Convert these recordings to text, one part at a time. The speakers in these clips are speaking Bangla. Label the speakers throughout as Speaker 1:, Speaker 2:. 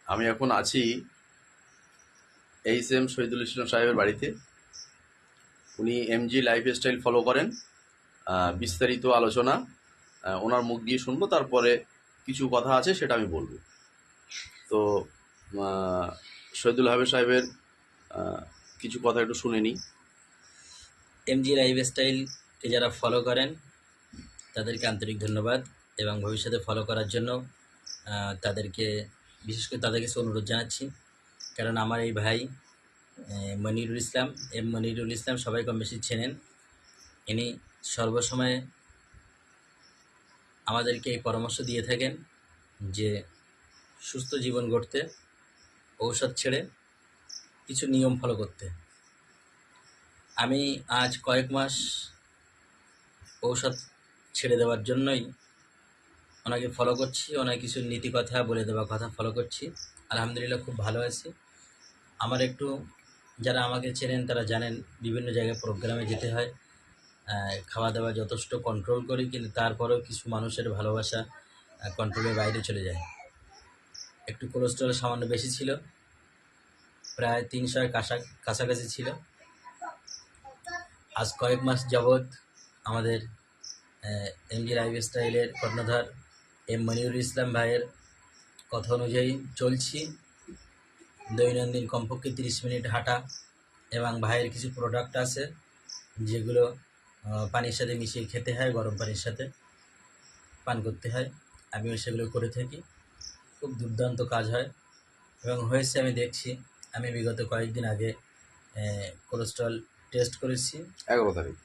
Speaker 1: আমি এখন আছি এইচ এম শহীদুল ইসলাম সাহেবের বাড়িতে। উনি এমজি লাইফস্টাইল ফলো করেন। বিস্তারিত আলোচনা ওনার মুখ দিয়ে শুনবো, তারপরে কিছু কথা আছে সেটা আমি বলবো। তো শহীদুল হাবিব সাহেবের কিছু কথা একটু শুনে নিই।
Speaker 2: এমজি লাইফস্টাইলকে যারা ফলো করেন তাদেরকে আন্তরিক ধন্যবাদ, এবং ভবিষ্যতে ফলো করার জন্য তাদেরকে বিশেষ করে তাদের কাছে অনুরোধ জানাচ্ছি। কারণ আমার এই ভাই মনিরুল ইসলাম, মনিরুল ইসলাম সবাই কম বেশি চেনেন। ইনি সর্বসময় আমাদেরকে এই পরামর্শ দিয়ে থাকেন যে সুস্থ জীবন গড়তে ঔষধ ছেড়ে কিছু নিয়ম ফলো করতে। আমি আজ কয়েক মাস ঔষধ ছেড়ে দেওয়ার জন্যই ওনাকে ফলো করছি, ওনার কিছু নীতি কথা বলে দেওয়া কথা ফলো করছি। আলহামদুলিল্লাহ খুব ভালো আছি। আমার একটু যারা আমাকে চেনেন তারা জানেন বিভিন্ন জায়গায় প্রোগ্রামে যেতে হয়, খাওয়া দাওয়া যথেষ্ট কন্ট্রোল করি, কিন্তু তারপরেও কিছু মানুষের ভালোবাসা কন্ট্রোলের বাইরে চলে যায়। একটু কোলেস্ট্রল সামান্য বেশি ছিল, প্রায় 300-এর কাছাকাছি ছিল। আজ কয়েক মাস যাবৎ আমাদের এমজি লাইফস্টাইলের কর্ণধার মনিরুল ইসলাম ভাইয়ের কথা অনুযায়ী চলছি। দৈনন্দিন কমপক্ষে 30 মিনিট হাঁটা, এবং ভাইয়ের কিছু প্রোডাক্ট আছে যেগুলো পানির সাথে মিশিয়ে খেতে হয়, গরম পানির সাথে পান করতে হয়। আমিও সেগুলো করে থাকি। খুব দুর্দান্ত কাজ হয় এবং হয়েছে আমি দেখছি। আমি বিগত কয়েকদিন আগে কোলেস্ট্রল টেস্ট করেছি।
Speaker 1: 11 তারিখ।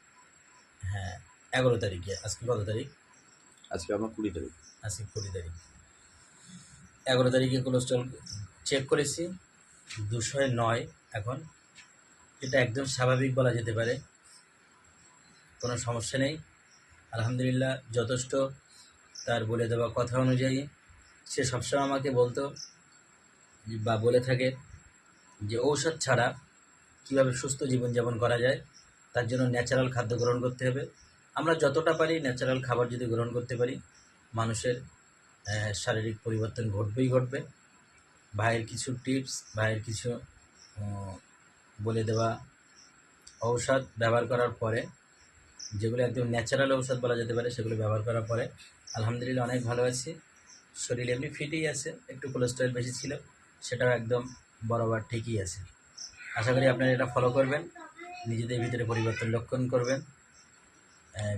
Speaker 2: হ্যাঁ, 11 তারিখে। আজকে কত তারিখ?
Speaker 1: আজকে আমার 20 তারিখ।
Speaker 2: আজকে 20 তারিখ। 11 তারিখে কোলেস্ট্রল চেক করেছি, 209 এখন। এটা একদম স্বাভাবিক বলা যেতে পারে, কোনো সমস্যা নেই। আলহামদুলিল্লাহ যথেষ্ট তার বলে দেওয়া কথা অনুযায়ী সে সবসময় আমাকে বলতো বা বলে থাকে যে ঔষধ ছাড়া কীভাবে সুস্থ জীবনযাপন করা যায়, তার জন্য ন্যাচারাল খাদ্য গ্রহণ করতে হবে। আমরা যতটা পারি ন্যাচারাল খাবার যদি গ্রহণ করতে পারি, মানুষের শারীরিক পরিবর্তন ঘটবেই ঘটবে। ভাইয়ের কিছু টিপস, ভাইয়ের কিছু বলে দেওয়া ঔষধ ব্যবহার করার পরে, যেগুলো একদম ন্যাচারাল ঔষধ বলা যেতে পারে, সেগুলো ব্যবহার করার পরে আলহামদুলিল্লাহ অনেক ভালো আছি। শরীর এমনি ফিটই আছে, একটু কোলেস্ট্রল বেশি ছিল, সেটাও একদম বরাবর ঠিকই আছে। আশা করি আপনারা এটা ফলো করবেন, নিজেদের ভিতরে পরিবর্তন লক্ষণ করবেন।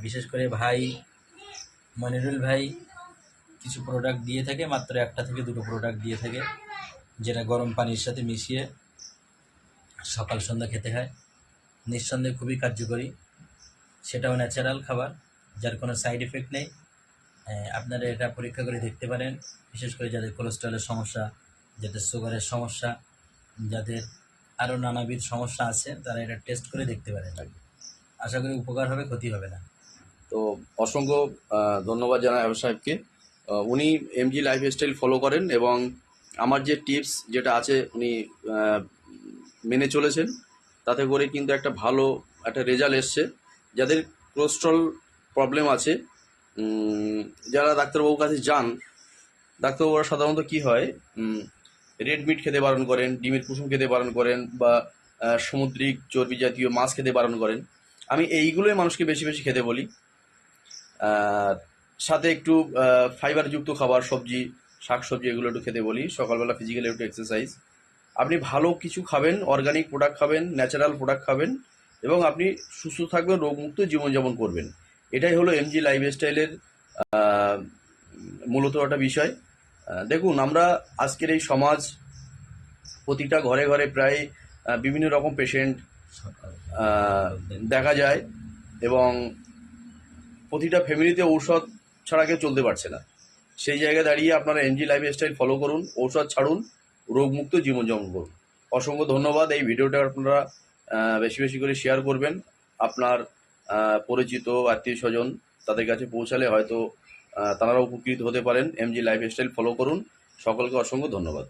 Speaker 2: বিশেষ করে ভাই মনিরুল ভাই কিছু প্রোডাক্ট দিয়ে থাকে, মাত্র 1 থেকে 2 প্রোডাক্ট দিয়ে থাকে, যেটা গরম পানির সাথে মিশিয়ে সকাল সন্ধ্যা খেতে হয়। নিঃসন্দেহে খুবই কার্যকরী। সেটাও ন্যাচারাল খাবার, যার কোনো সাইড এফেক্ট নেই। আপনারা এটা পরীক্ষা করে দেখতে পারেন। বিশেষ করে যাদের কোলেস্ট্রলের সমস্যা, যাদের সুগারের সমস্যা, যাদের আরও নানাবিধ সমস্যা আছে, তারা এটা টেস্ট করে দেখতে পারেন। আশা করি উপকার হবে, ক্ষতি হবে না।
Speaker 1: তো অসংখ্য ধন্যবাদ জানাই হাবিব সাহেবকে। উনি এমজি লাইফস্টাইল ফলো করেন এবং আমার যে টিপস যেটা আছে উনি মেনে চলেছেন। তাতে করে কিন্তু একটা ভালো একটা রেজাল্ট এসছে। যাদের কোলেস্ট্রল প্রবলেম আছে, যারা ডাক্তারবাবুর কাছে যান, ডাক্তারবাবুরা সাধারণত কী হয়, রেড মিট খেতে বারণ করেন, ডিমের কুসুম খেতে বারণ করেন, বা সামুদ্রিক চর্বি জাতীয় মাছ খেতে বারণ করেন। আমি এইগুলোই মানুষকে বেশি বেশি খেতে বলি। সাথে একটু ফাইবারযুক্ত খাবার, সবজি, শাকসবজি, এগুলো একটু খেতে বলি। সকালবেলা ফিজিক্যালি একটু এক্সারসাইজ। আপনি ভালো কিছু খাবেন, অর্গানিক প্রোডাক্ট খাবেন, ন্যাচারাল প্রোডাক্ট খাবেন, এবং আপনি সুস্থ থাকবেন, রোগমুক্ত জীবনযাপন করবেন। এটাই হলো এমজি লাইফস্টাইলের মূলত একটা বিষয়। দেখুন, আমরা আজকের এই সমাজ, প্রতিটা ঘরে ঘরে প্রায় বিভিন্ন রকম পেশেন্ট দেখা যায়, এবং প্রতিটা ফ্যামিলিতে ঔষধ ছাড়া কেউ চলতে পারছে না। সেই জায়গায় দাঁড়িয়ে আপনারা এমজি লাইফস্টাইল ফলো করুন, ঔষধ ছাড়ুন, রোগমুক্ত জীবনযাপন করুন। অসংখ্য ধন্যবাদ। এই ভিডিওটা আপনারা বেশি বেশি করে শেয়ার করবেন। আপনার পরিচিত আত্মীয় স্বজন তাদের কাছে পৌঁছালে হয়তো তারা উপকৃত হতে পারেন। এমজি লাইফস্টাইল ফলো করুন। সকলকে অসংখ্য ধন্যবাদ।